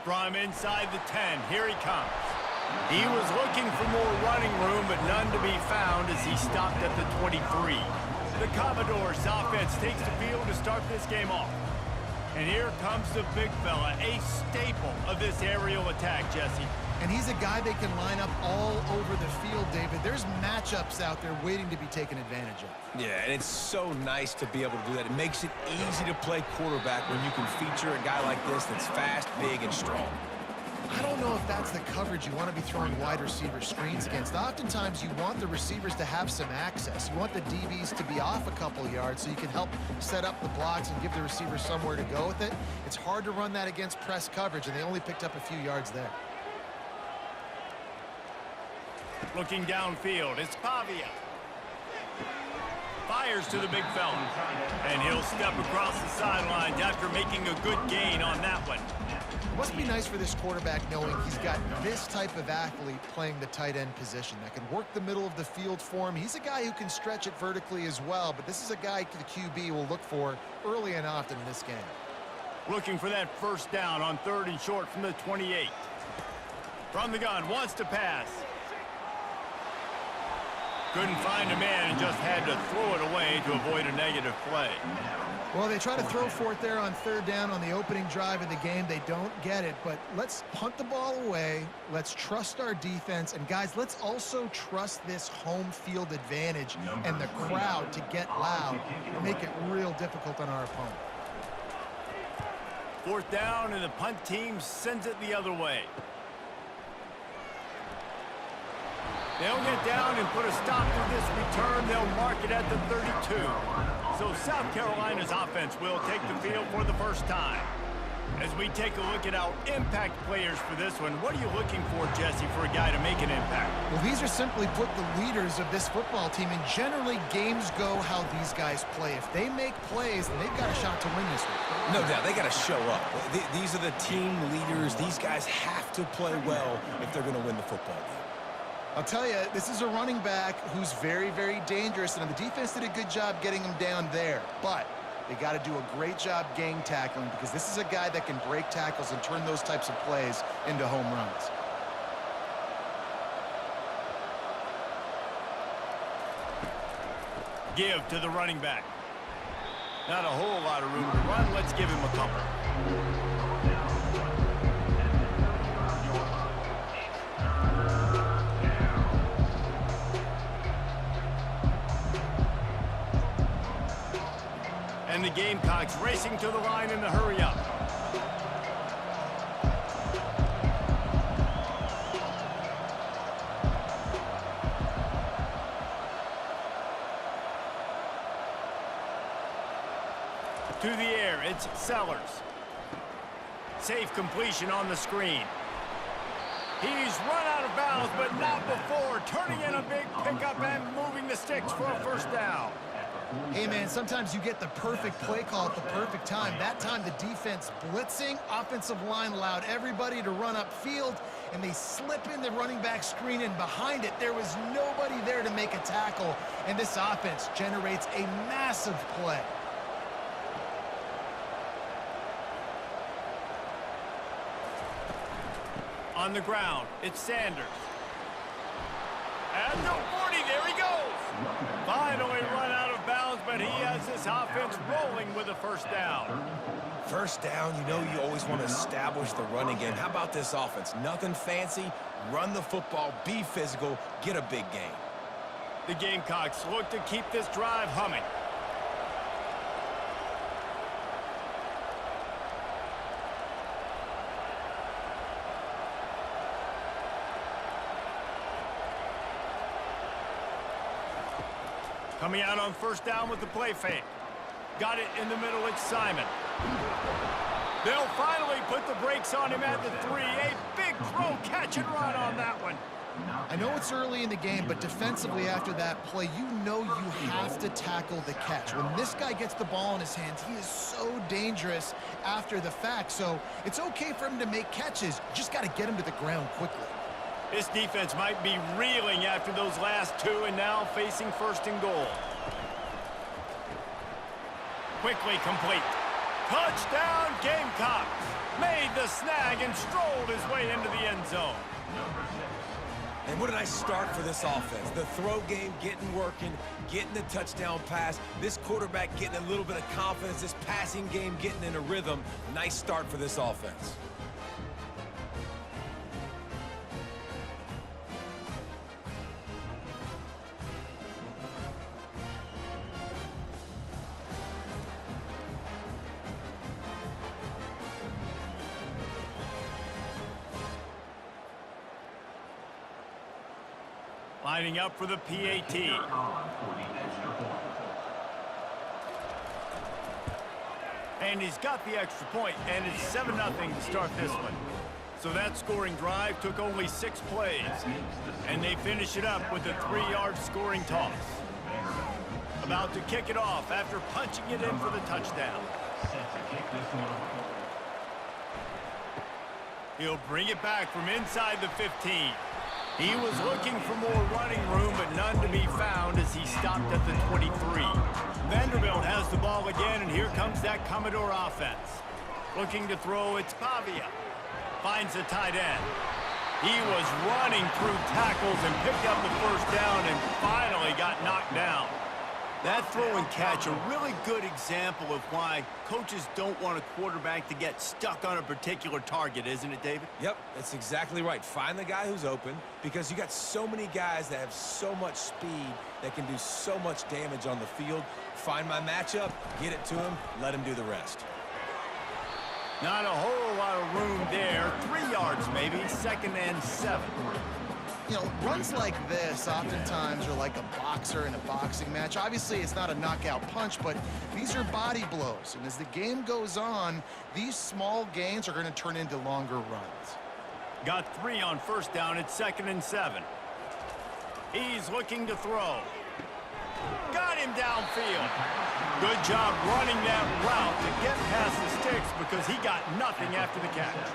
From inside the 10, here he comes. He was looking for more running room, but none to be found as he stopped at the 23. The Commodores' offense takes the field to start this game off. And here comes the big fella, a staple of this aerial attack, Jesse. And he's a guy they can line up all over the field, David. There's matchups out there waiting to be taken advantage of. Yeah, and it's so nice to be able to do that. It makes it easy to play quarterback when you can feature a guy like this that's fast, big, and strong. I don't know if that's the coverage you want to be throwing wide receiver screens against. Oftentimes, you want the receivers to have some access. You want the DBs to be off a couple yards so you can help set up the blocks and give the receiver somewhere to go with it. It's hard to run that against press coverage, and they only picked up a few yards there. Looking downfield, it's Pavia. Fires to the big fella. And he'll step across the sidelines after making a good gain on that one. It must be nice for this quarterback knowing he's got this type of athlete playing the tight end position that can work the middle of the field for him. He's a guy who can stretch it vertically as well, but this is a guy the QB will look for early and often in this game. Looking for that first down on 3rd and short from the 28. From the gun, wants to pass. Couldn't find a man and just had to throw it away to avoid a negative play. Well, they try to throw for it there on 3rd down on the opening drive of the game. They don't get it, but let's punt the ball away. Let's trust our defense. And, guys, let's also trust this home field advantage and the crowd to get loud and make it real difficult on our opponent. 4th down, and the punt team sends it the other way. They'll get down and put a stop to this return. They'll mark it at the 32. So South Carolina's offense will take the field for the first time. As we take a look at our impact players for this one, what are you looking for, Jesse, for a guy to make an impact? Well, these are simply put the leaders of this football team, and generally games go how these guys play. If they make plays, then they've got a shot to win this one. No doubt, they got to show up. These are the team leaders. These guys have to play well if they're going to win the football game. I'll tell you, this is a running back who's very, very dangerous, and the defense did a good job getting him down there. But they got to do a great job gang tackling because this is a guy that can break tackles and turn those types of plays into home runs. Give to the running back. Not a whole lot of room to run. Let's give him a couple. And the Gamecocks racing to the line in the hurry up. To the air, it's Sellers. Safe completion on the screen. He's run out of bounds, but not before. Turning in a big pickup and moving the sticks for a first down. Hey, man, sometimes you get the perfect play call at the perfect time. That time, the defense blitzing, offensive line allowed everybody to run upfield, and they slip in the running back screen, and behind it, there was nobody there to make a tackle, and this offense generates a massive play. On the ground, it's Sanders. At the 40, there he goes. Finally run out of bounds, but he has this offense rolling with a first down. First down, you know you always want to establish the running game. How about this offense? Nothing fancy. Run the football, be physical, get a big gain. The Gamecocks look to keep this drive humming. Coming out on first down with the play fake. Got it in the middle, it's Simon. They'll finally put the brakes on him at the 3. A big throw, catch and run on that one. I know it's early in the game, but defensively after that play, you know you have to tackle the catch. When this guy gets the ball in his hands, he is so dangerous after the fact. So it's okay for him to make catches. You just got to get him to the ground quickly. This defense might be reeling after those last 2 and now facing 1st and goal. Quickly complete. Touchdown Gamecocks. Made the the snag and strolled his way into the end zone. And what a nice start for this offense. The throw game getting working, getting the touchdown pass. This quarterback getting a little bit of confidence. This passing game getting in a rhythm. Nice start for this offense. Lining up for the PAT. And he's got the extra point, and it's 7-0 to start this one. So that scoring drive took only 6 plays, and they finish it up with a 3-yard scoring toss. About to kick it off after punching it in for the touchdown. He'll bring it back from inside the 15. He was looking for more running room, but none to be found as he stopped at the 23. Vanderbilt has the ball again, and here comes that Commodore offense. Looking to throw, it's Pavia. Finds the tight end. He was running through tackles and picked up the first down and finally got knocked down. That throw and catch, a really good example of why coaches don't want a quarterback to get stuck on a particular target, isn't it, David? Yep, that's exactly right. Find the guy who's open, because you got so many guys that have so much speed that can do so much damage on the field. Find my matchup, get it to him, let him do the rest. Not a whole lot of room there. 3 yards maybe, 2nd and 7. You know, runs like this oftentimes are like a boxer in a boxing match. Obviously, it's not a knockout punch, but these are body blows. And as the game goes on, these small gains are going to turn into longer runs. Got 3 on first down. It's 2nd and 7. He's looking to throw. Got him downfield. Good job running that route to get past the sticks because he got nothing after the catch.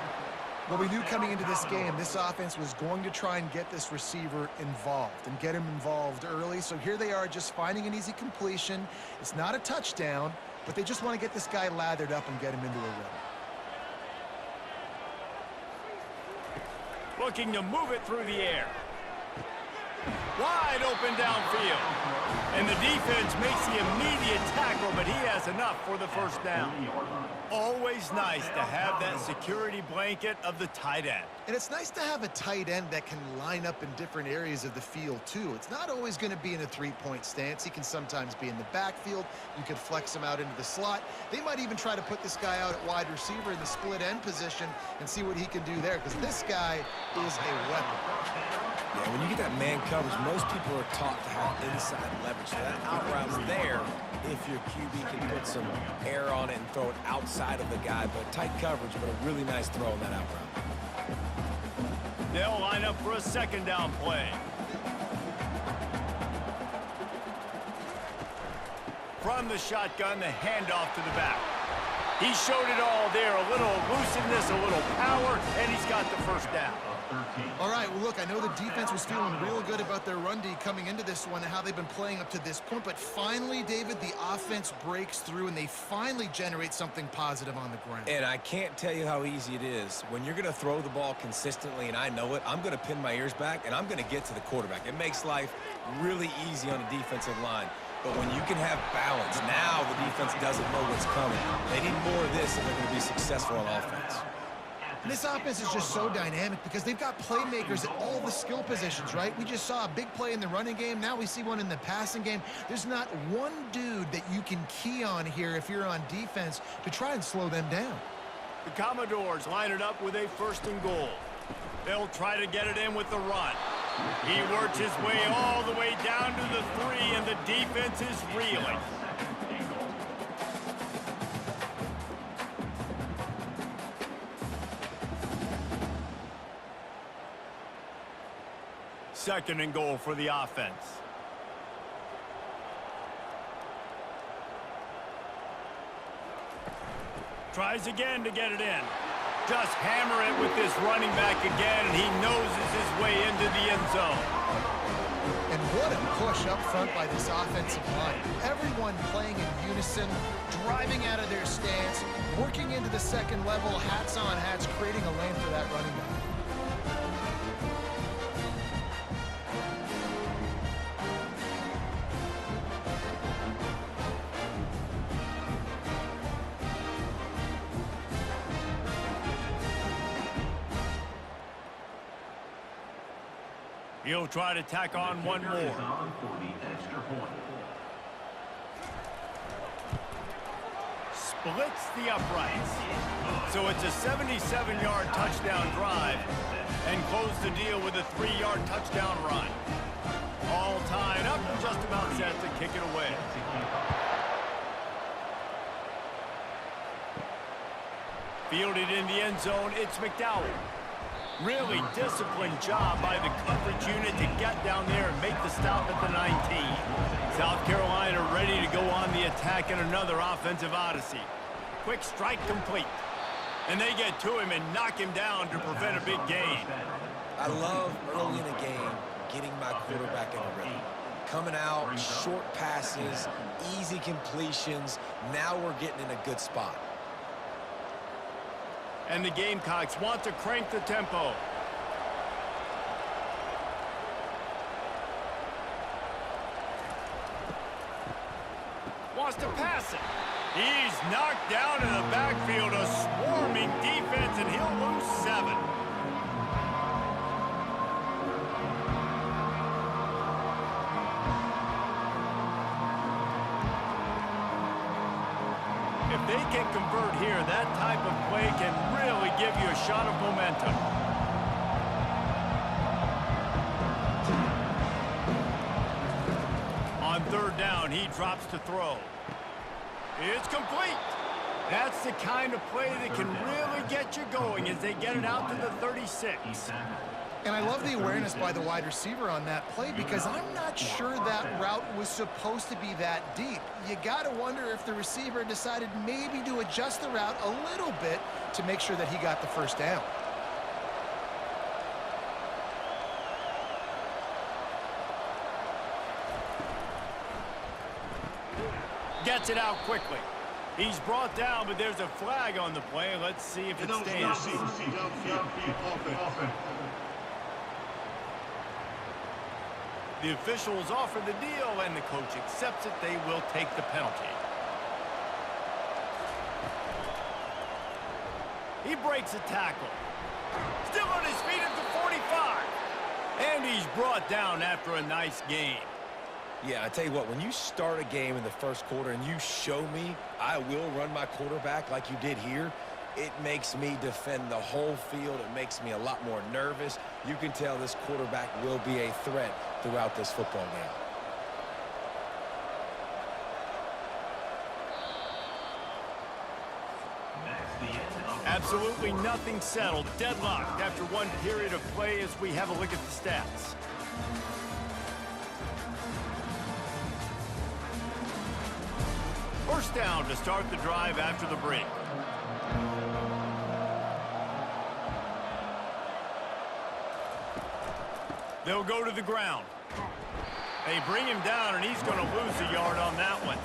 Well, we knew coming into this game, this offense was going to try and get this receiver involved and get him involved early. So here they are just finding an easy completion. It's not a touchdown, but they just want to get this guy lathered up and get him into a run. Looking to move it through the air. Wide open downfield. And the defense makes the immediate tackle, but he has enough for the first down. Always nice to have that security blanket of the tight end. And it's nice to have a tight end that can line up in different areas of the field, too. It's not always going to be in a three-point stance. He can sometimes be in the backfield. You could flex him out into the slot. They might even try to put this guy out at wide receiver in the split end position and see what he can do there, because this guy is a weapon. Yeah, when you get that man coverage, most people are taught to have inside leverage. So that out route's there if your QB can put some air on it and throw it outside of the guy. But tight coverage, but a really nice throw on that out route. They'll line up for a 2nd down play. From the shotgun, the handoff to the back. He showed it all there. A little elusiveness, a little power, and he's got the first down. All right, well, look, I know the defense was feeling real good about their run D coming into this one and how they've been playing up to this point, but finally, David, the offense breaks through and they finally generate something positive on the ground. And I can't tell you how easy it is. When you're going to throw the ball consistently, and I know it, I'm going to pin my ears back, and I'm going to get to the quarterback. It makes life really easy on a defensive line. But when you can have balance, now the defense doesn't know what's coming. They need more of this if they're going to be successful on offense. And this offense is just so dynamic because they've got playmakers at all the skill positions, right? We just saw a big play in the running game. Now we see one in the passing game. There's not one dude that you can key on here if you're on defense to try and slow them down. The Commodores line it up with a 1st and goal. They'll try to get it in with the run. He works his way all the way down to the 3, and the defense is reeling. Second and goal for the offense. Tries again to get it in. Just hammer it with this running back again, and he noses his way into the end zone. And What a push up front by this offensive line. Everyone playing in unison, driving out of their stance, working into the second level, hats on hats, creating a lane for that running back. He'll try to tack on one more. Splits the uprights. So it's a 77-yard touchdown drive and close the deal with a 3-yard touchdown run. All tied up, just about set to kick it away. Fielded in the end zone, it's McDowell. Really disciplined job by the coverage unit to get down there and make the stop at the 19. South Carolina ready to go on the attack in another offensive odyssey. Quick strike complete. And they get to him and knock him down to prevent a big gain. I love early in a game getting my quarterback in a rhythm. Coming out, short passes, easy completions. Now we're getting in a good spot. And the Gamecocks want to crank the tempo. Wants to pass it. He's knocked down in the backfield, a swarming defense, and he'll lose 7. If they can convert here, that type of play can really give you a shot of momentum. On 3rd down, he drops to throw. It's complete. That's the kind of play that can really get you going as they get it out to the 36. And I love the awareness by the wide receiver on that play because I'm not sure that route was supposed to be that deep. You got to wonder if the receiver decided maybe to adjust the route a little bit to make sure that he got the first down. Gets it out quickly. He's brought down, but there's a flag on the play. Let's see if it stands. The officials offer the deal, and the coach accepts it. They will take the penalty. He breaks a tackle. Still on his feet at the 45. And he's brought down after a nice gain. Yeah, I tell you what, when you start a game in the first quarter and you show me I will run my quarterback like you did here, it makes me defend the whole field. It makes me a lot more nervous. You can tell this quarterback will be a threat throughout this football game. Absolutely nothing settled. Deadlocked after one period of play as we have a look at the stats. First down to start the drive after the break. They'll go to the ground. They bring him down, and he's going to lose a yard on that one.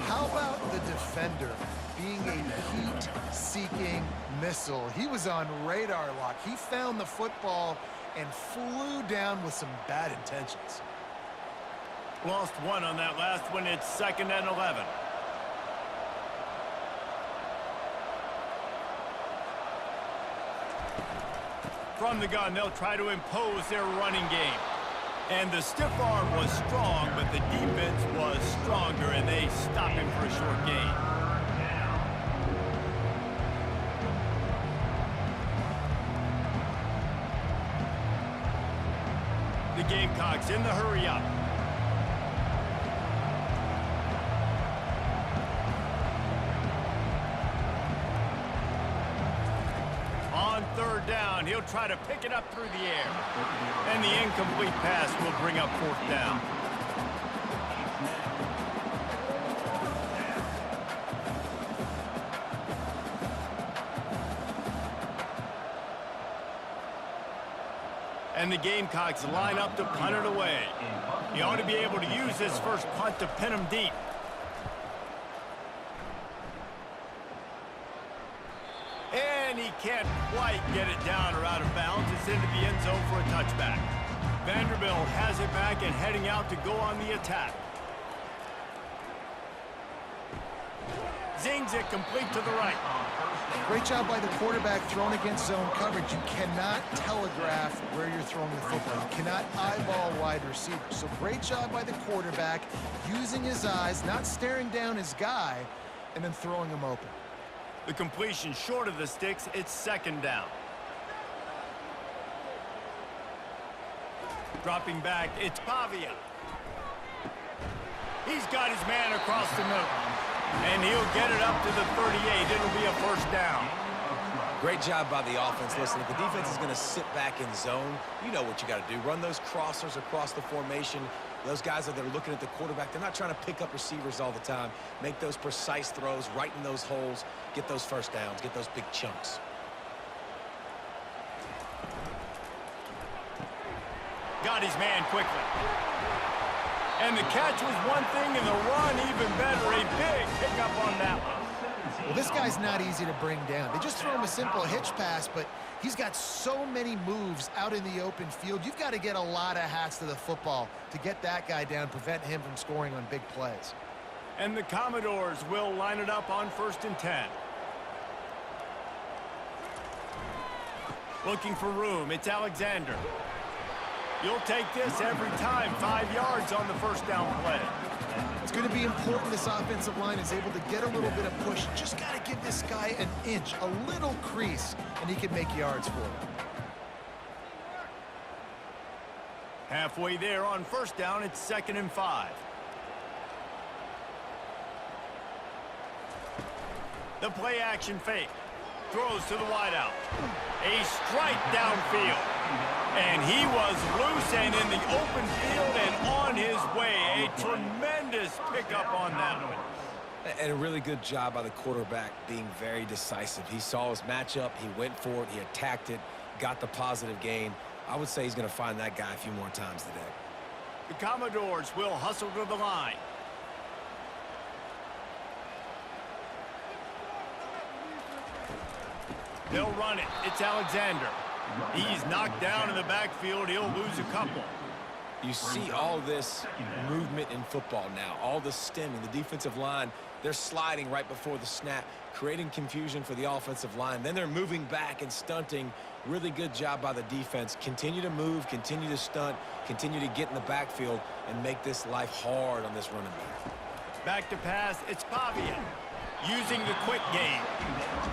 How about the defender being a heat-seeking missile? He was on radar lock. He found the football and flew down with some bad intentions. Lost 1 on that last one. It's 2nd and 11. From the gun, they'll try to impose their running game. And the stiff arm was strong, but the defense was stronger, and they stop him for a short gain. The Gamecocks in the hurry up. On 3rd down, he'll try to pick it up through the air. And the incomplete pass will bring up 4th down. And the Gamecocks line up to punt it away. He ought to be able to use this first punt to pin him deep. And he can't quite get it down or out of bounds. It's into the end zone for a touchback. Vanderbilt has it back and heading out to go on the attack. Zings it complete to the right. Great job by the quarterback thrown against zone coverage. You cannot telegraph where you're throwing the football. You cannot eyeball wide receivers. So great job by the quarterback using his eyes, not staring down his guy, and then throwing him open. The completion short of the sticks. It's second down. Dropping back, it's Pavia. He's got his man across the middle. And he'll get it up to the 38. It'll be a first down. Great job by the offense. Listen, if the defense is going to sit back in zone, you know what you got to do. Run those crossers across the formation. Those guys that are looking at the quarterback, they're not trying to pick up receivers all the time. Make those precise throws, right in those holes, get those first downs, get those big chunks. Got his man quickly. And the catch was one thing, and the run even better. A big pickup on that one. Well, this guy's not easy to bring down. They just throw him a simple hitch pass, but he's got so many moves out in the open field. You've got to get a lot of hats to the football to get that guy down, prevent him from scoring on big plays. And the Commodores will line it up on 1st and 10. Looking for room. It's Alexander. You'll take this every time. 5 yards on the first down play. It's going to be important this offensive line is able to get a little bit of push. Just got to give this guy an inch, a little crease, and he can make yards for it. Halfway there on first down, it's 2nd and 5. The play action fake. Throws to the wideout. A strike downfield. And he was loose and in the open field and on his way. A tremendous pickup on that one. And a really good job by the quarterback being very decisive. He saw his matchup, he went for it, he attacked it, got the positive gain. I would say he's going to find that guy a few more times today. The Commodores will hustle to the line. They'll run it. It's Alexander. He's knocked down in the backfield. He'll lose a couple. You see all this movement in football now, all the stemming, the defensive line, they're sliding right before the snap, creating confusion for the offensive line. Then they're moving back and stunting. Really good job by the defense. Continue to move, continue to stunt, continue to get in the backfield and make this life hard on this running back. Back to pass, it's Pavia. Using the quick game.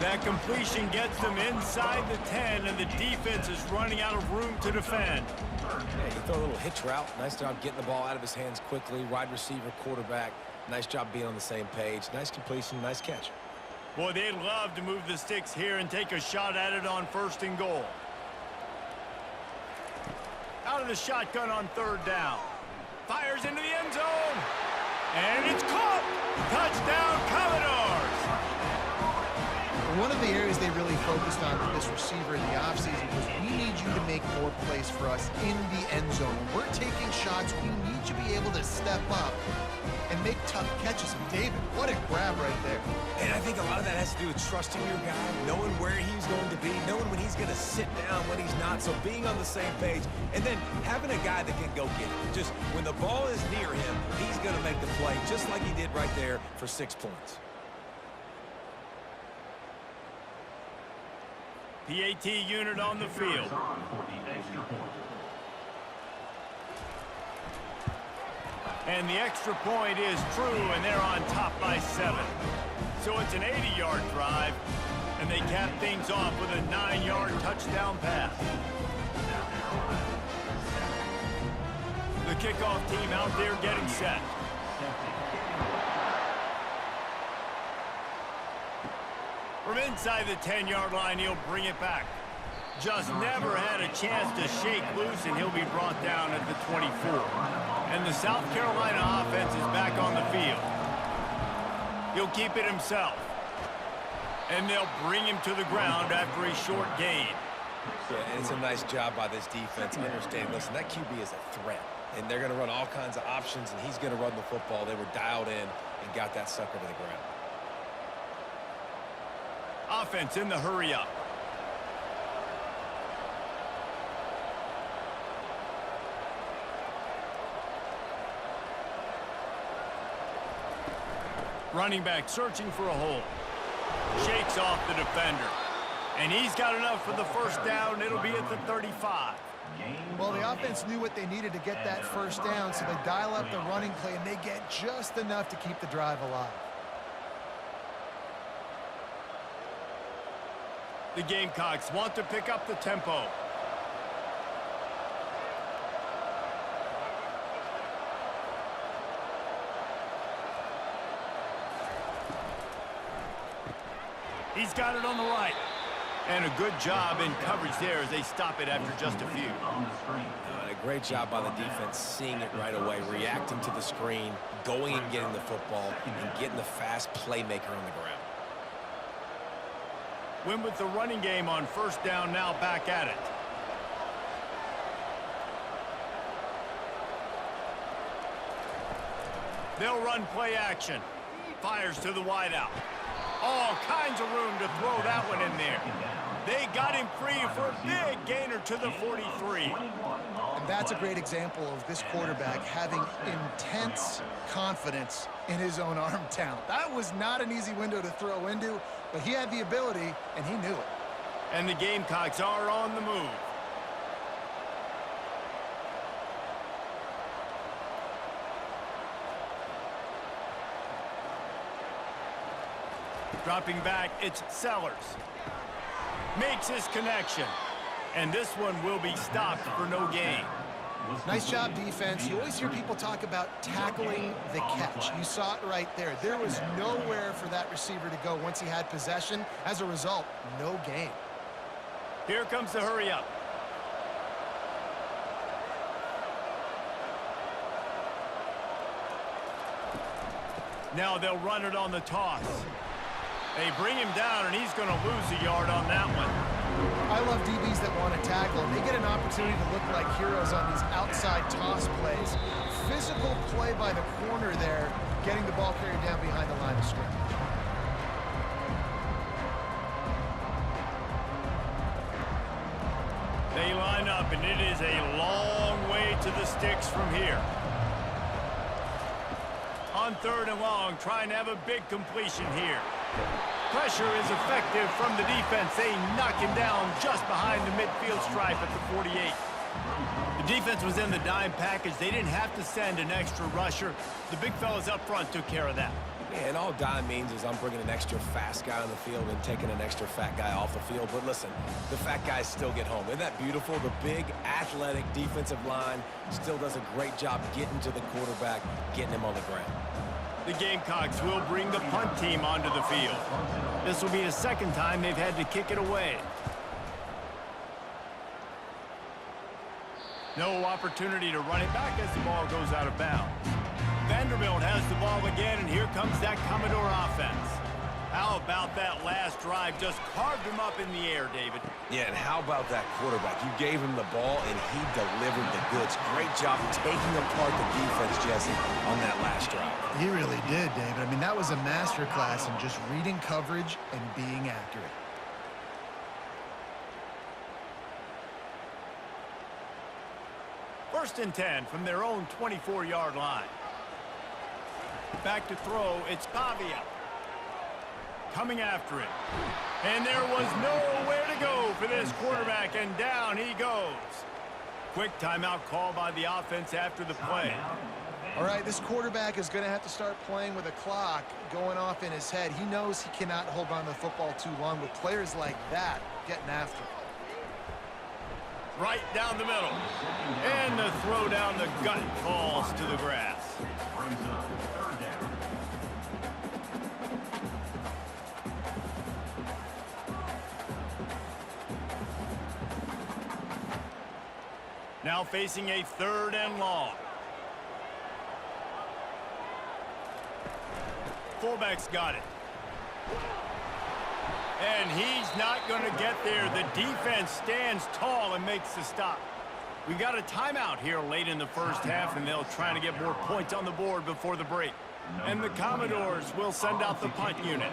That completion gets them inside the 10, and the defense is running out of room to defend. Yeah, you throw a little hitch route. Nice job getting the ball out of his hands quickly. Wide receiver, quarterback. Nice job being on the same page. Nice completion, nice catch. Boy, they'd love to move the sticks here and take a shot at it on 1st and goal. Out of the shotgun on 3rd down. Fires into the end zone. And it's caught. Touchdown, Commodores. One of the areas they really focused on with this receiver in the offseason was we need you to make more plays for us in the end zone. When we're taking shots, we need you to be able to step up and make tough catches. And David, what a grab right there. And I think a lot of that has to do with trusting your guy, knowing where he's going to be, knowing when he's going to sit down, when he's not. So being on the same page, and then having a guy that can go get it. Just when the ball is near him, he's going to make the play, just like he did right there for 6 points. PAT unit on the field. And the extra point is true, and they're on top by 7. So it's an 80-yard drive, and they cap things off with a 9-yard touchdown pass. The kickoff team out there getting set. From inside the 10-yard line, he'll bring it back. Just never had a chance to shake loose, and he'll be brought down at the 24. And the South Carolina offense is back on the field. He'll keep it himself. And they'll bring him to the ground after a short gain. Yeah, and it's a nice job by this defense. Understand, listen, that QB is a threat. And they're going to run all kinds of options, and he's going to run the football. They were dialed in and got that sucker to the ground. Offense in the hurry up. Running back searching for a hole. Shakes off the defender. And he's got enough for the first down. It'll be at the 35. Well, the offense knew what they needed to get that first down, so they dial up the running play, and they get just enough to keep the drive alive. The Gamecocks want to pick up the tempo. He's got it on the right. And a good job in coverage there as they stop it after just a few. And a great job by the defense, seeing it right away, reacting to the screen, going and getting the football, and getting the fast playmaker on the ground. Win with the running game on first down, now back at it. They'll run play action. Fires to the wideout. All kinds of room to throw that one in there. They got him free for a big gainer to the 43. And that's a great example of this quarterback having intense confidence in his own arm talent. That was not an easy window to throw into, but he had the ability, and he knew it. And the Gamecocks are on the move. Dropping back, it's Sellers. Makes his connection. And this one will be stopped for no gain. Nice job, defense. You always hear people talk about tackling the catch. You saw it right there. There was nowhere for that receiver to go once he had possession. As a result, no gain. Here comes the hurry up. Now they'll run it on the toss. They bring him down, and he's going to lose a yard on that one. I love DBs that want to tackle. They get an opportunity to look like heroes on these outside toss plays. Physical play by the corner there, getting the ball carried down behind the line of scrimmage. They line up, and it is a long way to the sticks from here. On third and long, trying to have a big completion here. Pressure is effective from the defense. They knock him down just behind the midfield stripe at the 48. The defense was in the dime package. They didn't have to send an extra rusher. The big fellas up front took care of that. Yeah, and all dime means is I'm bringing an extra fast guy on the field and taking an extra fat guy off the field. But listen, the fat guys still get home. Isn't that beautiful? The big, athletic defensive line still does a great job getting to the quarterback, getting him on the ground. The Gamecocks will bring the punt team onto the field. This will be the second time they've had to kick it away. No opportunity to run it back as the ball goes out of bounds. Vanderbilt has the ball again, and here comes that Commodore offense. How about that last drive? Just carved him up in the air, David. Yeah, and how about that quarterback? You gave him the ball, and he delivered the goods. Great job taking apart the defense, Jesse, on that last drive. He really did, David. I mean, that was a masterclass in just reading coverage and being accurate. First and 10 from their own 24-yard line. Back to throw, it's Pavia. Coming after it. And there was nowhere to go for this quarterback, and down he goes. Quick timeout call by the offense after the play. All right, this quarterback is going to have to start playing with a clock going off in his head. He knows he cannot hold on to the football too long with players like that getting after him. Right down the middle. And the throw down the gut falls to the grass. Now facing a third and long. Fullback's got it. And he's not going to get there. The defense stands tall and makes the stop. We got a timeout here late in the first half, and they'll try to get more points on the board before the break. And the Commodores will send out the punt unit.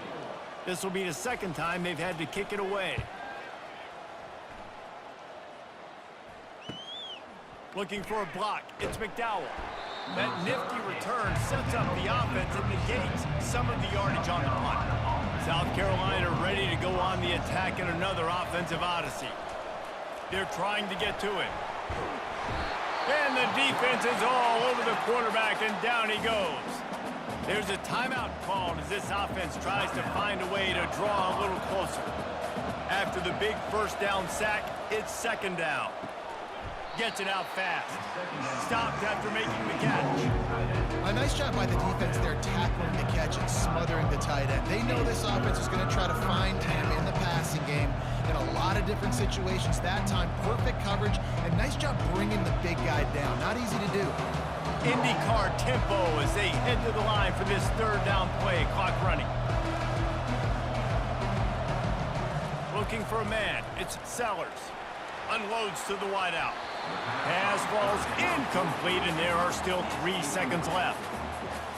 This will be the second time they've had to kick it away. Looking for a block. It's McDowell. That nifty return sets up the offense and negates some of the yardage on the punt. South Carolina ready to go on the attack in another offensive odyssey. They're trying to get to it. And the defense is all over the quarterback, and down he goes. There's a timeout called as this offense tries to find a way to draw a little closer. After the big first down sack, it's second down. Gets it out fast. Stopped after making the catch. A nice job by the defense there, tackling the catch and smothering the tight end. They know this offense is going to try to find him in the passing game in a lot of different situations. That time, perfect coverage, and nice job bringing the big guy down. Not easy to do. IndyCar tempo as they head to the line for this third down play. Clock running. Looking for a man. It's Sellers. Unloads to the wideout. Pass falls incomplete, and there are still 3 seconds left.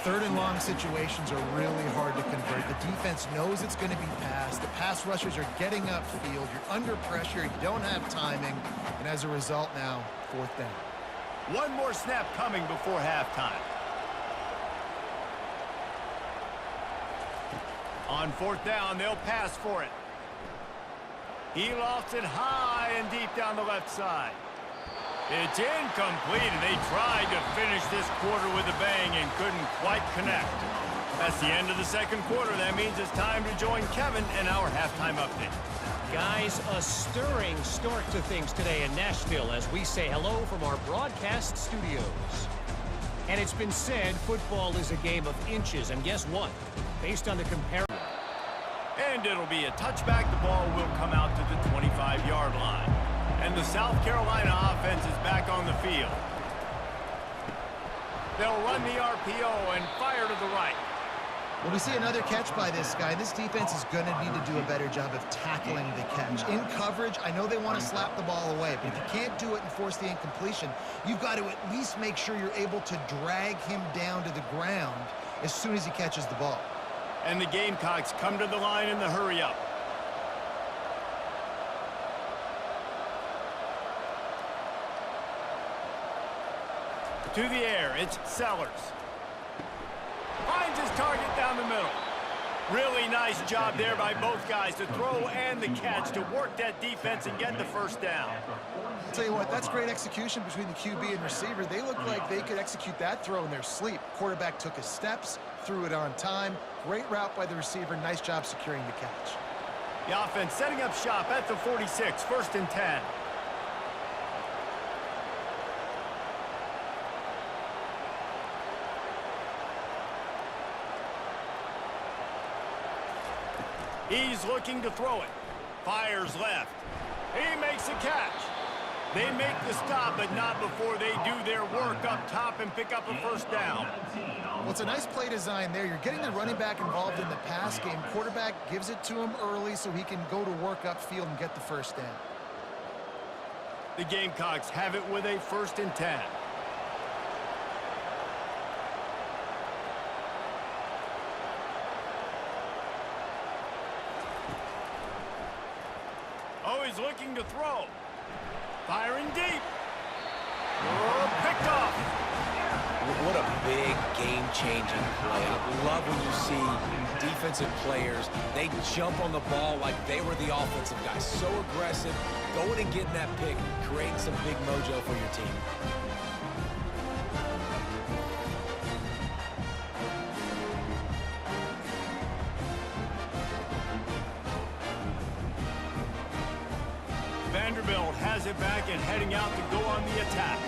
Third and long situations are really hard to convert. The defense knows it's going to be passed. The pass rushers are getting upfield. You're under pressure. You don't have timing. And as a result now, fourth down. One more snap coming before halftime. On fourth down, they'll pass for it. He lofts it high and deep down the left side. It's incomplete, and they tried to finish this quarter with a bang and couldn't quite connect. That's the end of the second quarter. That means it's time to join Kevin in our halftime update. Guys, a stirring start to things today in Nashville as we say hello from our broadcast studios. And it's been said football is a game of inches, and guess what? Based on the comparison. And it'll be a touchback. The ball will come out to the 25-yard line. And the South Carolina offense is back on the field. They'll run the RPO and fire to the right. Well, we see another catch by this guy. This defense is going to need to do a better job of tackling the catch. In coverage, I know they want to slap the ball away, but if you can't do it and force the incompletion, you've got to at least make sure you're able to drag him down to the ground as soon as he catches the ball. And the Gamecocks come to the line in the hurry-up. To the air, it's Sellers. Finds his target down the middle. Really nice job there by both guys to throw and the catch to work that defense and get the first down. I'll tell you what, that's great execution between the QB and receiver. They look like they could execute that throw in their sleep. Quarterback took his steps, threw it on time. Great route by the receiver. Nice job securing the catch. The offense setting up shop at the 46, first and 10. He's looking to throw it. Fires left. He makes a catch. They make the stop, but not before they do their work up top and pick up a first down. Well, it's a nice play design there. You're getting the running back involved in the pass game. Quarterback gives it to him early so he can go to work upfield and get the first down. The Gamecocks have it with a first and 10. Oh, he's looking to throw. Firing deep. Oh, picked off. What a big game-changing play. I love when you see defensive players, they jump on the ball like they were the offensive guys. So aggressive, going and getting that pick, creating some big mojo for your team. Vanderbilt has it back and heading out to go on the attack.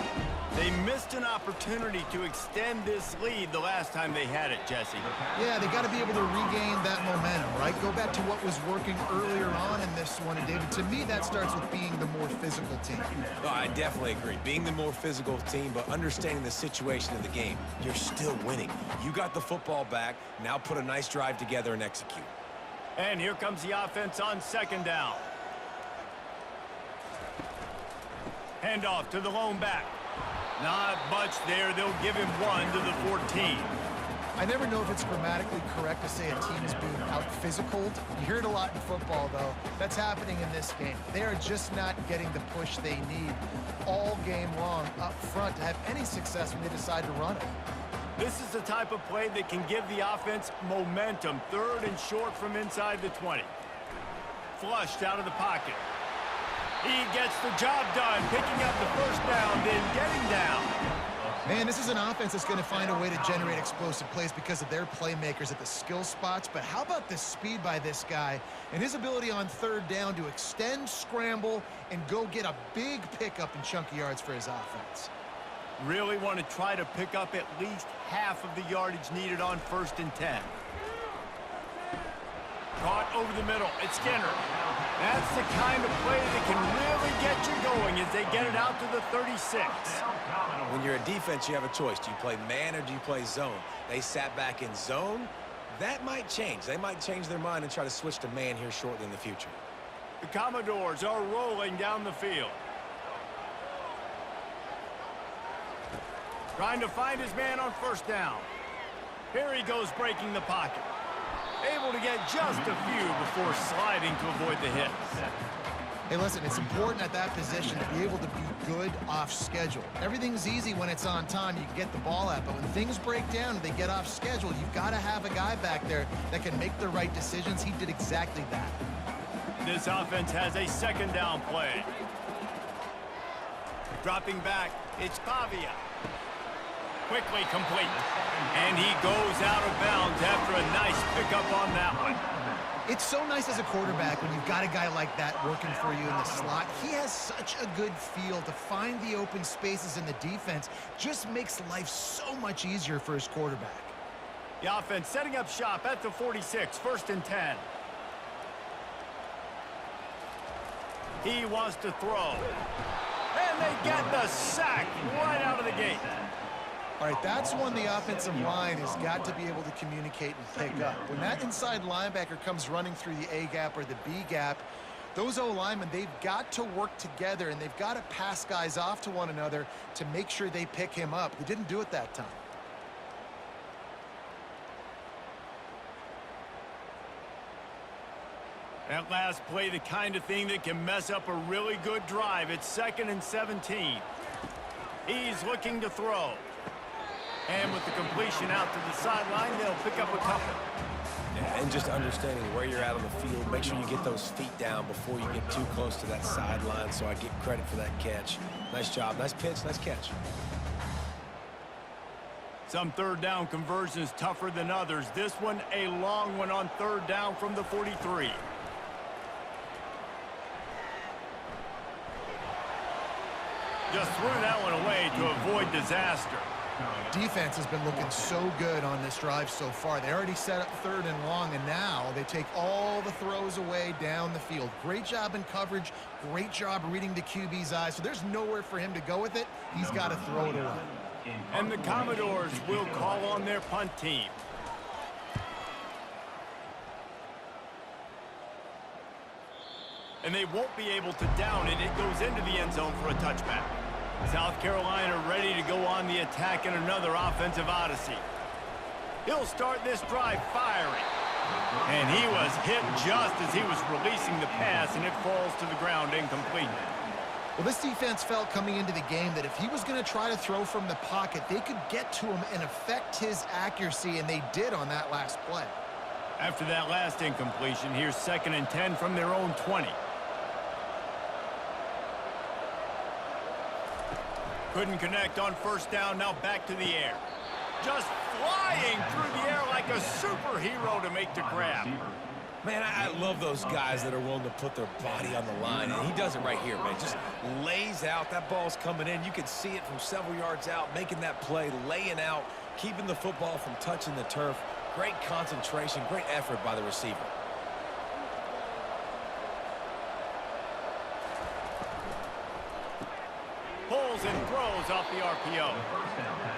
They missed an opportunity to extend this lead the last time they had it, Jesse. Yeah, they got to be able to regain that momentum, right? Go back to what was working earlier on in this one. And, David, to me, that starts with being the more physical team. Oh, I definitely agree. Being the more physical team, but understanding the situation of the game. You're still winning. You got the football back. Now put a nice drive together and execute. And here comes the offense on second down. Handoff to the lone back. Not much there. They'll give him 1 to the 14. I never know if it's grammatically correct to say a team is being out-physicaled. You hear it a lot in football, though. That's happening in this game. They are just not getting the push they need all game long up front to have any success when they decide to run it. This is the type of play that can give the offense momentum. 3rd and short from inside the 20. Flushed out of the pocket. He gets the job done, picking up the first down, then getting down. Man, this is an offense that's going to find a way to generate explosive plays because of their playmakers at the skill spots. But how about the speed by this guy and his ability on 3rd down to extend, scramble, and go get a big pickup in chunky yards for his offense? Really want to try to pick up at least half of the yardage needed on 1st and 10. Caught over the middle. It's Skinner. That's the kind of play that can really get you going as they get it out to the 36. When you're a defense, you have a choice. Do you play man or do you play zone? They sat back in zone. That might change. They might change their mind and try to switch to man here shortly in the future. The Commodores are rolling down the field. Trying to find his man on 1st down. Here he goes breaking the pocket. Able to get just a few before sliding to avoid the hit. Hey, listen, it's important at that position to be able to be good off schedule. Everything's easy when it's on time. You can get the ball out. But when things break down and they get off schedule, you've got to have a guy back there that can make the right decisions. He did exactly that. This offense has a 2nd down play. Dropping back, it's Pavia. Quickly complete. And he goes out of bounds after a nice pickup on that one. It's so nice as a quarterback when you've got a guy like that working for you in the slot. He has such a good feel to find the open spaces in the defense. Just makes life so much easier for his quarterback. The offense setting up shop at the 46, 1st and 10. He wants to throw. And they get the sack right out of the gate. All right, that's when the offensive line has got to be able to communicate and pick up. When that inside linebacker comes running through the A gap or the B gap, those O-linemen, they've got to work together, and they've got to pass guys off to one another to make sure they pick him up. They didn't do it that time. That last play, the kind of thing that can mess up a really good drive. It's 2nd and 17. He's looking to throw. And with the completion out to the sideline, they'll pick up a couple. Yeah, and just understanding where you're at on the field. Make sure you get those feet down before you get too close to that sideline, so I get credit for that catch. Nice job. Nice pitch. Nice catch. Some 3rd down conversions tougher than others. This one, a long one on 3rd down from the 43. Just threw that one away to avoid disaster. Defense has been looking so good on this drive so far. They already set up 3rd and long, and now they take all the throws away down the field. Great job in coverage. Great job reading the QB's eyes. So there's nowhere for him to go with it. He's got to throw it away. And the Commodores will call on their punt team. And they won't be able to down it. It goes into the end zone for a touchback. South Carolina ready to go on the attack in another offensive odyssey. He'll start this drive firing. And he was hit just as he was releasing the pass, and it falls to the ground incomplete. Well, this defense felt coming into the game that if he was going to try to throw from the pocket, they could get to him and affect his accuracy, and they did on that last play. After that last incompletion, here's 2nd and 10 from their own 20. Couldn't connect on 1st down, now back to the air. Just flying through the air like a superhero to make the grab. Man, I love those guys that are willing to put their body on the line, and he does it right here, man. Just lays out. That ball's coming in. You can see it from several yards out, making that play, laying out, keeping the football from touching the turf. Great concentration, great effort by the receiver. Pulls and throws off the RPO.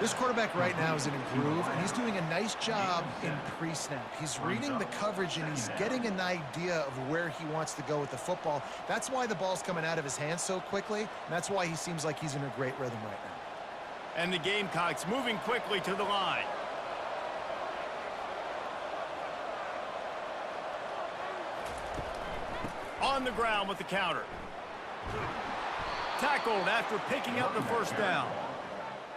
This quarterback right now is in a groove, and he's doing a nice job in pre-snap. He's reading the coverage, and he's getting an idea of where he wants to go with the football. That's why the ball's coming out of his hands so quickly, and that's why he seems like he's in a great rhythm right now. And the Gamecocks moving quickly to the line. On the ground with the counter. Tackled after picking up the first down.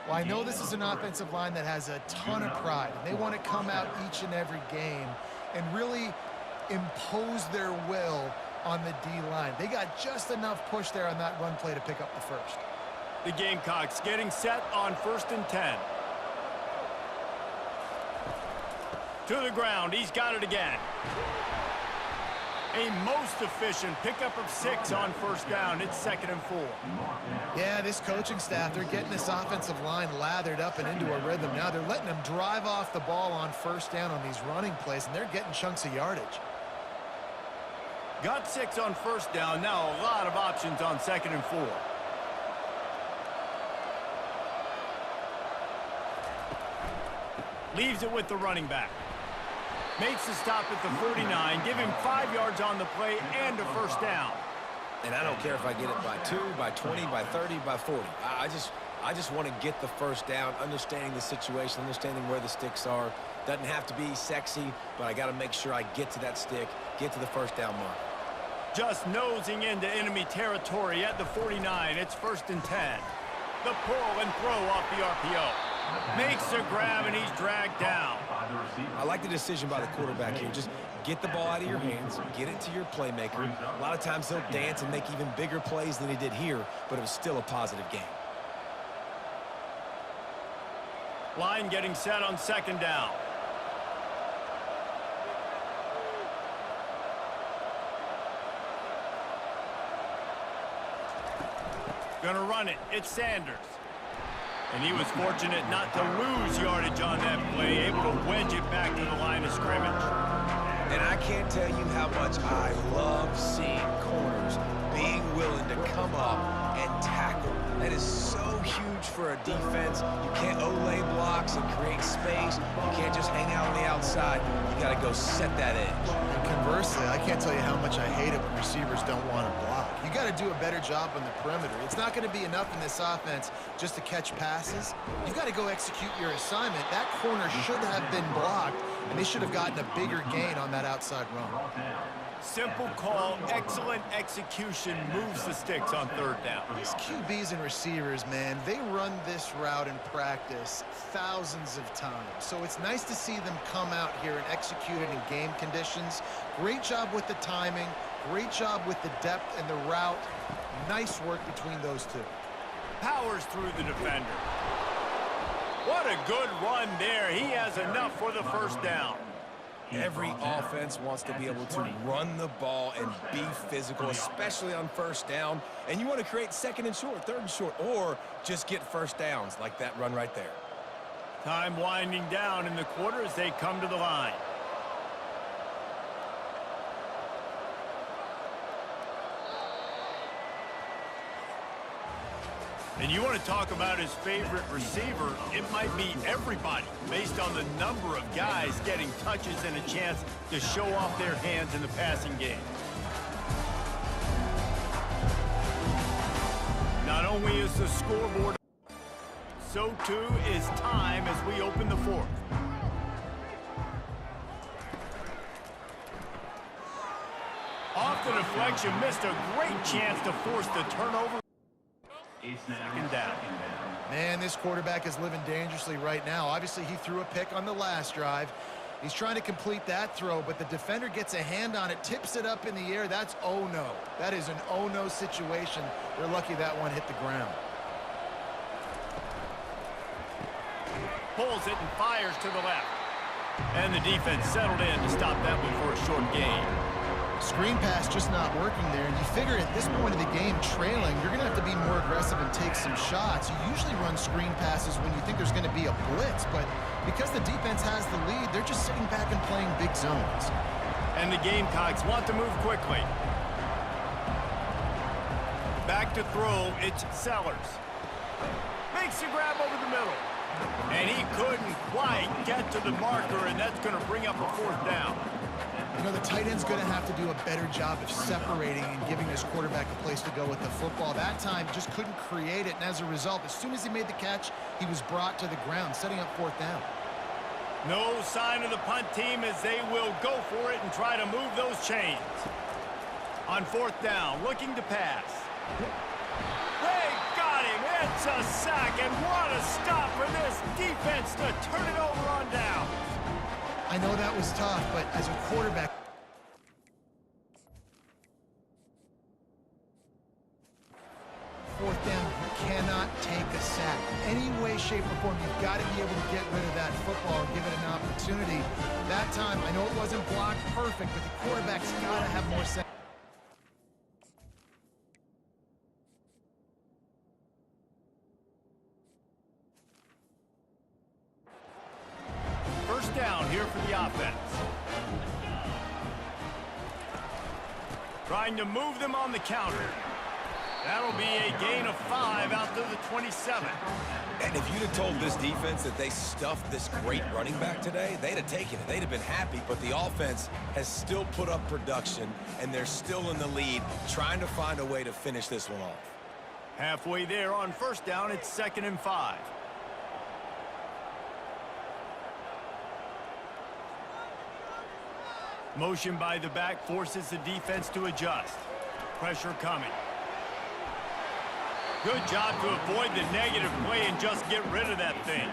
Well, I know this is an offensive line that has a ton of pride, and they want to come out each and every game and really impose their will on the D-line. They got just enough push there on that run play to pick up the first. The Gamecocks getting set on 1st and 10. To the ground, he's got it again. A most efficient pickup of 6 on 1st down. It's 2nd and 4. Yeah, this coaching staff, they're getting this offensive line lathered up and into a rhythm. Now they're letting them drive off the ball on 1st down on these running plays, and they're getting chunks of yardage. Got 6 on 1st down. Now a lot of options on 2nd and 4. Leaves it with the running back. Makes the stop at the 49, give him 5 yards on the play and a 1st down. And I don't care if I get it by 2, by 20, by 30, by 40. I just want to get the 1st down, understanding the situation, understanding where the sticks are. Doesn't have to be sexy, but I got to make sure I get to that stick, get to the 1st down mark. Just nosing into enemy territory at the 49. It's 1st and 10. The pull and throw off the RPO. Makes the grab, and he's dragged down. I like the decision by the quarterback here. Just get the ball out of your hands, get it to your playmaker. A lot of times he'll dance and make even bigger plays than he did here, but it was still a positive game. Line getting set on 2nd down. Gonna run it. It's Sanders. And he was fortunate not to lose yardage on that play, able to wedge it back to the line of scrimmage. And I can't tell you how much I love seeing corners being willing to come up and tackle. That is so huge for a defense. You can't olay blocks and create space. You can't just hang out on the outside. You got to go set that edge. And conversely, I can't tell you how much I hate it when receivers don't want to block. You got to do a better job on the perimeter. It's not going to be enough in this offense just to catch passes. You've got to go execute your assignment. That corner should have been blocked, and they should have gotten a bigger gain on that outside run. Simple call, excellent execution, moves the sticks on 3rd down. These QBs and receivers, man, they run this route in practice thousands of times. So it's nice to see them come out here and execute it in game conditions. Great job with the timing, great job with the depth and the route. Nice work between those two. Powers through the defender. What a good run there. He has enough for the 1st down. Every offense wants to be able to run the ball and be physical, especially on 1st down. And you want to create 2nd and short, 3rd and short, or just get 1st downs like that run right there. Time winding down in the quarter as they come to the line. And you want to talk about his favorite receiver, it might be everybody, based on the number of guys getting touches and a chance to show off their hands in the passing game. Not only is the scoreboard, so too is time as we open the 4th. Off the deflection, missed a great chance to force the turnover. 2nd down. Man, this quarterback is living dangerously right now. Obviously, he threw a pick on the last drive. He's trying to complete that throw, but the defender gets a hand on it, tips it up in the air. That's oh-no. That is an oh-no situation. They're lucky that one hit the ground. Pulls it and fires to the left. And the defense settled in to stop that one for a short gain. Screen pass just not working there, and you figure at this point of the game, trailing, you're going to have to be more aggressive and take some shots. You usually run screen passes when you think there's going to be a blitz, but because the defense has the lead, they're just sitting back and playing big zones. And the Gamecocks want to move quickly. Back to throw, it's Sellers. Makes the grab over the middle. And he couldn't quite get to the marker, and that's going to bring up a fourth down. You know, the tight end's going to have to do a better job of separating and giving his quarterback a place to go with the football. That time, just couldn't create it, and as a result, as soon as he made the catch, he was brought to the ground, setting up fourth down. No sign of the punt team as they will go for it and try to move those chains. On fourth down, looking to pass. They got him. It's a sack, and what a stop for this defense to turn it over on down. I know that was tough, but as a quarterback, fourth down, you cannot take a sack. Any way, shape, or form, you've got to be able to get rid of that football and give it an opportunity. That time, I know it wasn't blocked perfect, but the quarterback's got to have more sense. First down here for the offense. Trying to move them on the counter. That'll be a gain of 5 out to the 27. And if you'd have told this defense that they stuffed this great running back today, they'd have taken it. They'd have been happy, but the offense has still put up production, and they're still in the lead, trying to find a way to finish this one off. Halfway there on first down, it's 2nd and 5. Motion by the back forces the defense to adjust. Pressure coming. Good job to avoid the negative play and just get rid of that thing.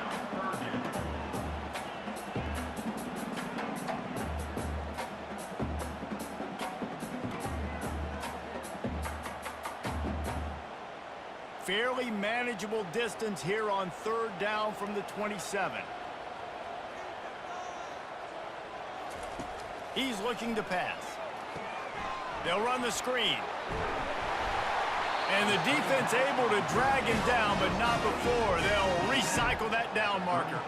Fairly manageable distance here on third down from the 27. He's looking to pass. They'll run the screen. And the defense able to drag him down, but not before. They'll recycle that down marker.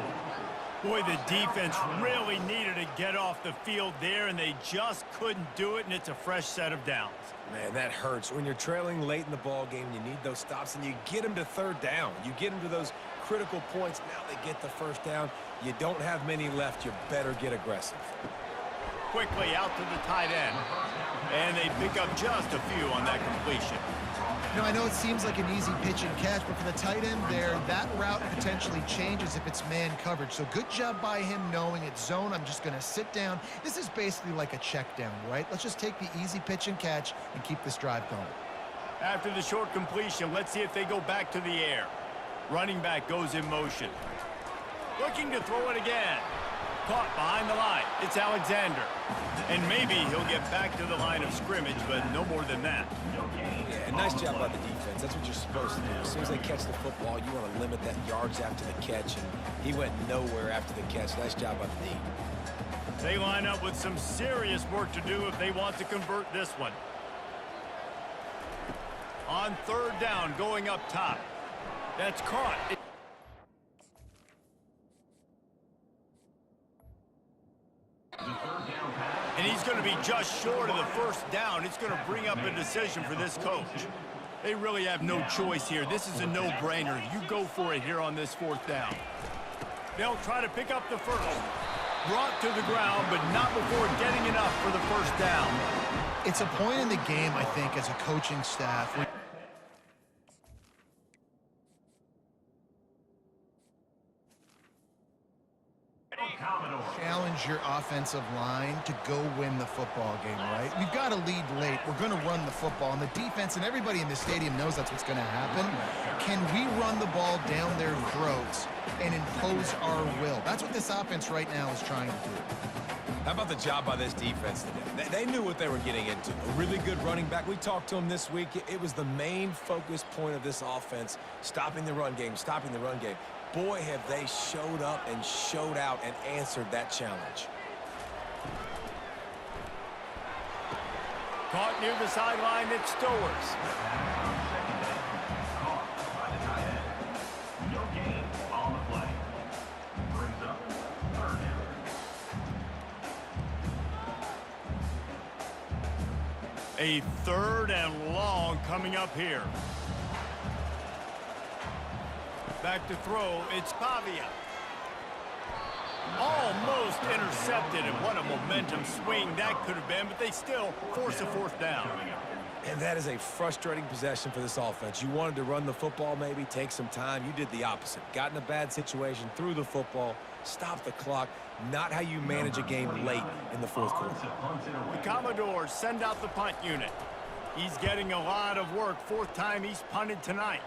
Boy, the defense really needed to get off the field there, and they just couldn't do it, and it's a fresh set of downs. Man, that hurts. When you're trailing late in the ball game, you need those stops, and you get them to third down. You get them to those critical points. Now they get the first down. You don't have many left. You better get aggressive. Quickly out to the tight end. And they pick up just a few on that completion. You know, I know it seems like an easy pitch and catch, but for the tight end there, that route potentially changes if it's man coverage. So good job by him knowing it's zone. I'm just going to sit down. This is basically like a check down, right? Let's just take the easy pitch and catch and keep this drive going. After the short completion, let's see if they go back to the air. Running back goes in motion. Looking to throw it again. Caught behind the line. It's Alexander. And maybe he'll get back to the line of scrimmage, but no more than that. Yeah, nice job by the defense. That's what you're supposed to do. As soon as they catch the football, you want to limit that yards after the catch, and he went nowhere after the catch. Nice job by the D. They line up with some serious work to do if they want to convert this one. On third down, going up top. That's caught. And he's going to be just short of the first down. It's going to bring up a decision for this coach. They really have no choice here. This is a no-brainer. You go for it here on this fourth down. They'll try to pick up the first. Brought to the ground, but not before getting enough for the first down. It's a point in the game, I think, as a coaching staff. Challenge your offensive line to go win the football game, right? We've got to lead late. We're going to run the football, and the defense and everybody in the stadium knows that's what's going to happen. Can we run the ball down their throats and impose our will? That's what this offense right now is trying to do. How about the job by this defense today? They knew what they were getting into. A really good running back. We talked to him this week. It was the main focus point of this offense, stopping the run game, stopping the run game. Boy, have they showed up and showed out and answered that challenge. Caught near the sideline, it's Stowers. No gain on the play. Brings up third down. A third and long coming up here. Back to throw, it's Pavia. Almost intercepted, and what a momentum swing that could have been, but they still force a fourth down. And that is a frustrating possession for this offense. You wanted to run the football, maybe take some time. You did the opposite. Got in a bad situation, threw the football, stopped the clock. Not how you manage a game late in the fourth quarter. The Commodores send out the punt unit. He's getting a lot of work. Fourth time he's punted tonight.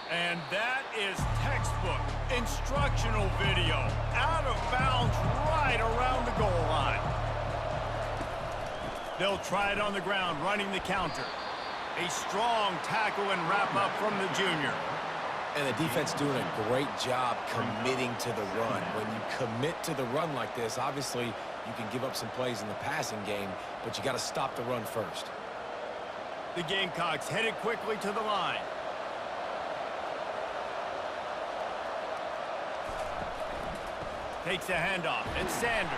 And that is textbook instructional video. Out of bounds right around the goal line. They'll try it on the ground, running the counter. A strong tackle and wrap up from the junior. And the defense doing a great job committing to the run. When you commit to the run like this, obviously you can give up some plays in the passing game, but you got to stop the run first. The Gamecocks headed quickly to the line. Takes a handoff. It's Sanders.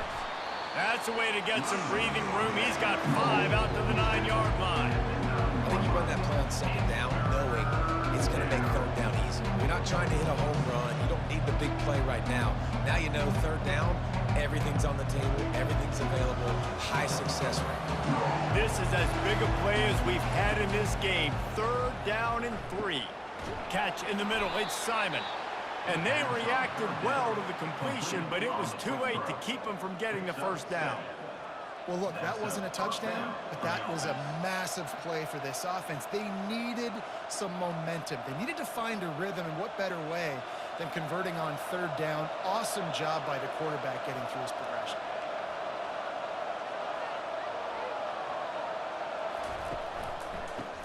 That's a way to get some breathing room. He's got 5 out to the 9-yard line. I think you run that play on second down knowing it's going to make third down easy. You're not trying to hit a home run. You don't need the big play right now. Now you know third down, everything's on the table, everything's available, high success rate. This is as big a play as we've had in this game. Third down and 3. Catch in the middle. It's Simon. And they reacted well to the completion, but it was too late to keep them from getting the first down. Well, look, that wasn't a touchdown, but that was a massive play for this offense. They needed some momentum. They needed to find a rhythm, and what better way than converting on third down. Awesome job by the quarterback getting through his progression.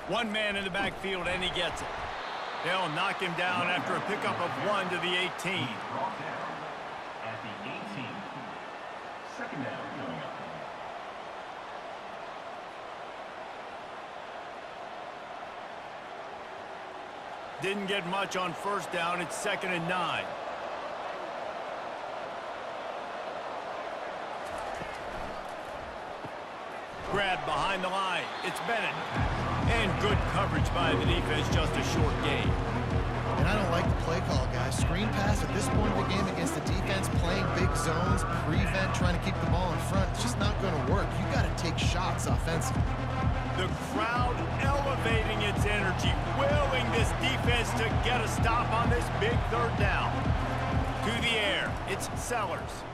One man in the backfield, and he gets it. They'll knock him down after a pickup of 1 to the 18. At the 18. Second down coming up. Didn't get much on first down. It's 2nd and 9. Grab behind the line. It's Bennett. And good coverage by the defense, just a short gain. And I don't like the play call, guys. Screen pass at this point of the game against the defense, playing big zones, prevent, trying to keep the ball in front. It's just not going to work. You got to take shots offensively. The crowd elevating its energy, willing this defense to get a stop on this big third down. To the air, it's Sellers.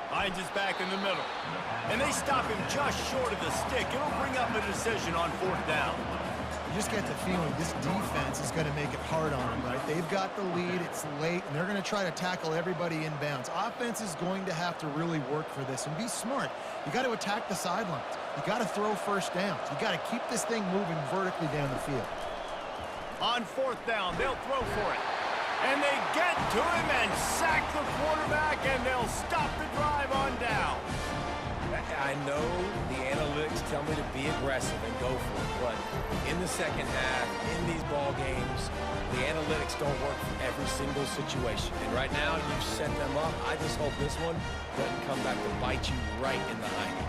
Finds his back in the middle. And they stop him just short of the stick. It'll bring up a decision on fourth down. You just get the feeling this defense is going to make it hard on them, right? They've got the lead, it's late, and they're going to try to tackle everybody inbounds. Offense is going to have to really work for this and be smart. You got to attack the sidelines. You got to throw first downs. You got to keep this thing moving vertically down the field. On fourth down, they'll throw for it. And they get to him and sack the quarterback, and they'll stop the drive on down. I know the analytics tell me to be aggressive and go for it, but in the second half, in these ball games, the analytics don't work for every single situation. And right now, you've set them up. I just hope this one doesn't come back to bite you right in the hind.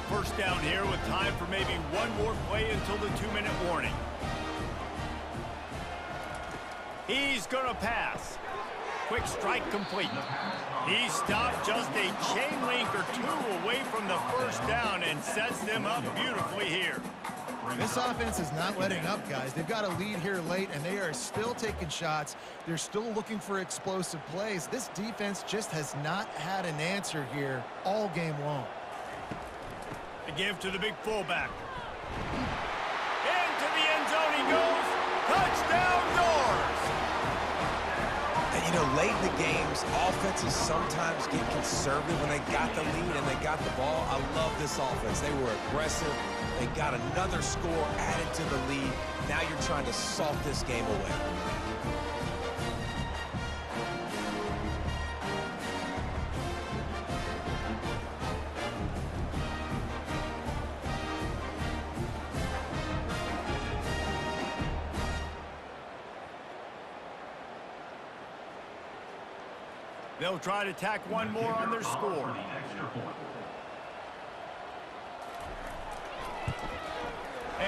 First down here with time for maybe one more play until the 2-minute warning. He's going to pass. Quick strike complete. He stopped just a chain link or 2 away from the first down and sets them up beautifully here. This offense is not letting up, guys. They've got a lead here late, and they are still taking shots. They're still looking for explosive plays. This defense just has not had an answer here all game long. The give to the big fullback. Into the end zone he goes. Touchdown Doors! And, you know, late in the games, offenses sometimes get conservative when they got the lead and they got the ball. I love this offense. They were aggressive. They got another score added to the lead. Now you're trying to salt this game away. They'll try to tack one more on their score.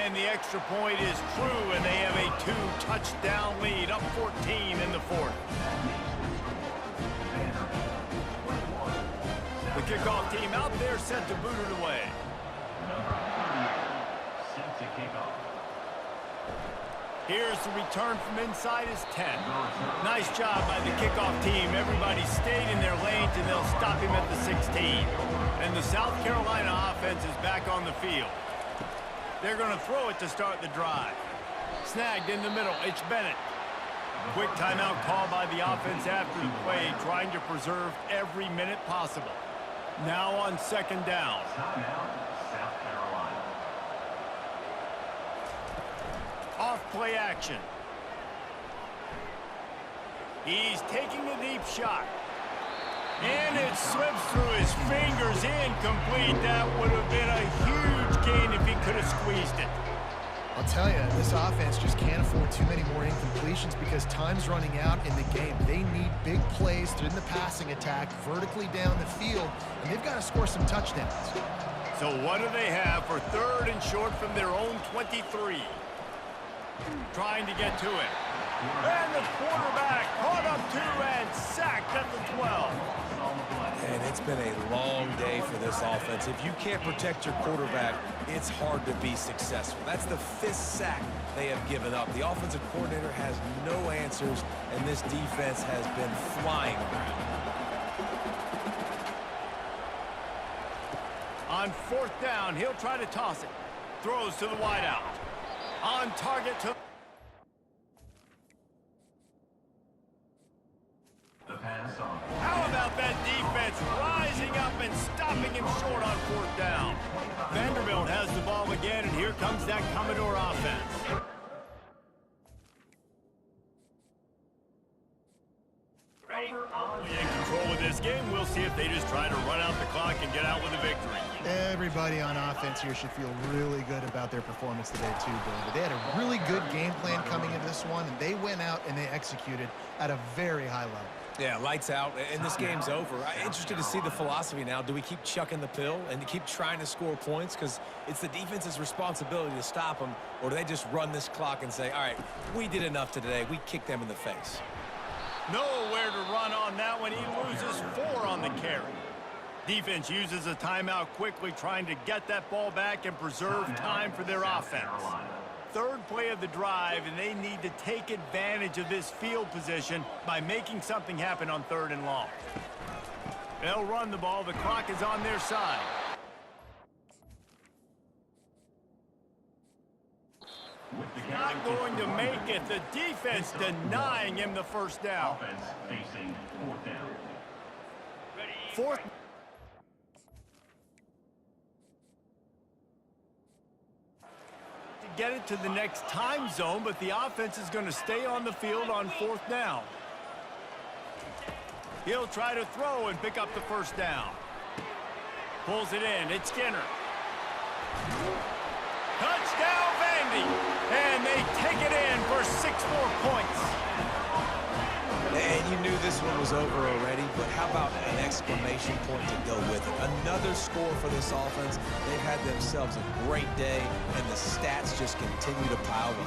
And the extra point is true, and they have a 2-touchdown lead, up 14 in the fourth. The kickoff team out there set to boot it away. Number 38, set to kick off. Here's the return from inside his 10. Nice job by the kickoff team. Everybody stayed in their lanes, and they'll stop him at the 16. And the South Carolina offense is back on the field. They're going to throw it to start the drive. Snagged in the middle. It's Bennett. Quick timeout call by the offense after the play, trying to preserve every minute possible. Now on second down. Timeout, South Carolina. Off play action. He's taking the deep shot. And it slips through his fingers, incomplete. That would have been a huge gain if he could have squeezed it. I'll tell you, this offense just can't afford too many more incompletions because time's running out in the game. They need big plays in the passing attack, vertically down the field, and they've got to score some touchdowns. So what do they have for third and short from their own 23? Trying to get to it. And the quarterback caught up to and sacked at the 12. And it's been a long day for this offense. If you can't protect your quarterback, it's hard to be successful. That's the 5th sack they have given up. The offensive coordinator has no answers, and this defense has been flying around. On fourth down, he'll try to toss it. Throws to the wideout. On target to... The pass on. How about that defense rising up and stopping him short on fourth down? Vanderbilt has the ball again, and here comes that Commodore offense. In control of this game, we'll see if they just try to run out the clock and get out with a victory. Everybody on offense here should feel really good about their performance today too, David. They had a really good game plan coming into this one, and they went out and they executed at a very high level. Yeah, lights out, and this game's over. I'm interested to see the philosophy now. Do we keep chucking the pill and keep trying to score points? Because it's the defense's responsibility to stop them, or do they just run this clock and say, all right, we did enough today. We kicked them in the face. Nowhere to run on that one. He loses 4 on the carry. Defense uses a timeout quickly, trying to get that ball back and preserve time for their offense. Third play of the drive, and they need to take advantage of this field position by making something happen on 3rd and long. They'll run the ball. The clock is on their side. Not going to make it. The defense denying him the first down. Offense facing fourth down. Fourth. To get it to the next time zone, but the offense is going to stay on the field on fourth down. He'll try to throw and pick up the first down. Pulls it in. It's Skinner. Touchdown, Vandy. And they take it in for 6 more points. And you knew this one was over already, but how about an exclamation point to go with it? Another score for this offense. They've had themselves a great day, and the stats just continue to pile up.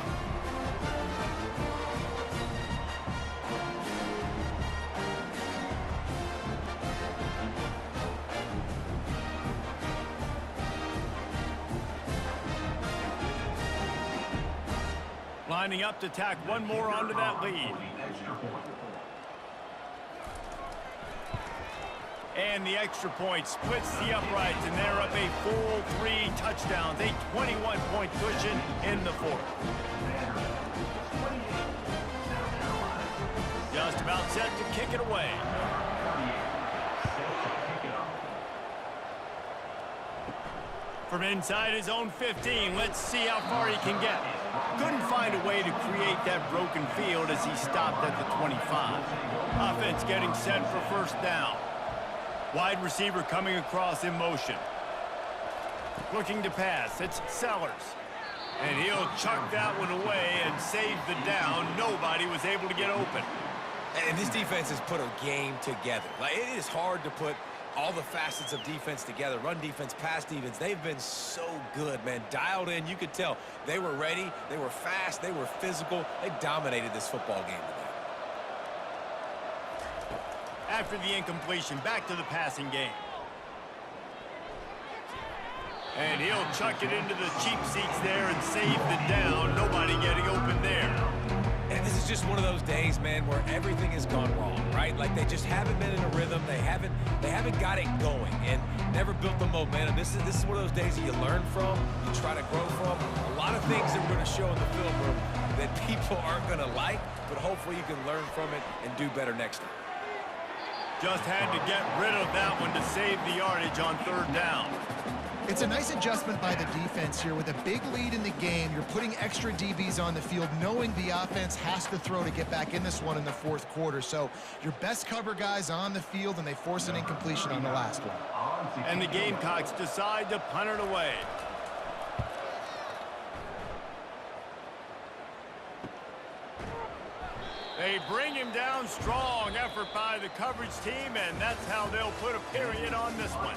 Lining up to tack one more onto that lead. And the extra point splits the uprights, and they're up a full 3 touchdowns, a 21-point cushion in the fourth. Just about set to kick it away. From inside his own 15, let's see how far he can get. Couldn't find a way to create that broken field as he stopped at the 25. Offense getting set for first down. Wide receiver coming across in motion. Looking to pass. It's Sellers. And he'll chuck that one away and save the down. Nobody was able to get open. And this defense has put a game together. Like, it is hard to put all the facets of defense together, run defense, pass defense. They've been so good, man. Dialed in, you could tell. They were ready, they were fast, they were physical. They dominated this football game today. After the incompletion, back to the passing game. And he'll chuck it into the cheap seats there and save the down. Nobody getting open there. And this is just one of those days, man, where everything has gone wrong, right? Like they just haven't been in a rhythm. They haven't got it going and never built the momentum. This is one of those days that you learn from, you try to grow from. A lot of things that we're going to show in the film room that people aren't going to like, but hopefully you can learn from it and do better next time. Just had to get rid of that one to save the yardage on third down. It's a nice adjustment by the defense here. With a big lead in the game, you're putting extra DBs on the field, knowing the offense has to throw to get back in this one in the fourth quarter. So your best cover guys on the field, and they force an incompletion on the last one. And the Gamecocks decide to punt it away. They bring him down strong. Effort by the coverage team, and that's how they'll put a period on this one.